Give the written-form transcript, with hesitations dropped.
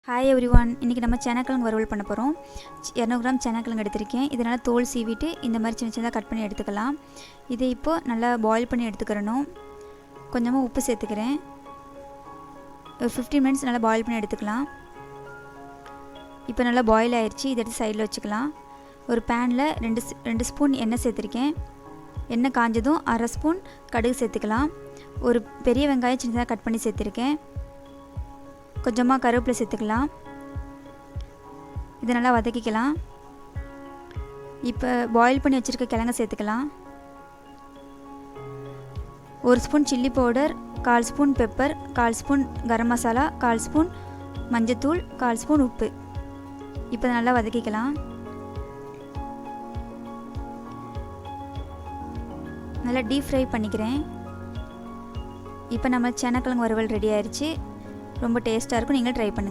Hi everyone, இன்றைக்கி நம்ம சேனக்கிழங்கு வறுவல் பண்ண போகிறோம். 200 கிராம் சேனக்கிழங்கு எடுத்திருக்கேன். இதனால் தோல் சீவிட்டு இந்த மாதிரி சின்ன சின்னதாக கட் பண்ணி எடுத்துக்கலாம். இதை இப்போது நல்லா பாயில் பண்ணி எடுத்துக்கிறணும். கொஞ்சமாக உப்பு சேர்த்துக்கிறேன். ஒரு 15 மினிட்ஸ் நல்லா பாயில் பண்ணி எடுத்துக்கலாம். இப்போ நல்லா பாயில் ஆயிடுச்சு. இதை எடுத்து சைடில் வச்சுக்கலாம். ஒரு பேனில் ரெண்டு ஸ்பூன் எண்ணெய் சேர்த்துருக்கேன். எண்ணெய் காஞ்சதும் அரை ஸ்பூன் கடுகு சேர்த்துக்கலாம். ஒரு பெரிய வெங்காயம் சின்னதாக கட் பண்ணி சேர்த்துருக்கேன். கொஞ்சமாக கருவேப்பிலை சேர்த்துக்கலாம். இதை நல்லா வதக்கிக்கலாம். இப்போ பாயில் பண்ணி வச்சுருக்க கிழங்கு சேர்த்துக்கலாம். ஒரு spoon chilli powder, 1/4 spoon pepper, 1/4 spoon garam masala, 1/4 spoon மஞ்சத்தூள், 1/4 ஸ்பூன் உப்பு. இப்போ நல்லா வதக்கிக்கலாம். நல்லா டீப் ஃப்ரை பண்ணிக்கிறேன். இப்போ நம்ம சேனக்கிழங்கு வறுவல் ரெடி ஆயிடுச்சு. ரொம்ப டேஸ்ட்டாக இருக்கும். நீங்கள் ட்ரை பண்ணுங்கள்.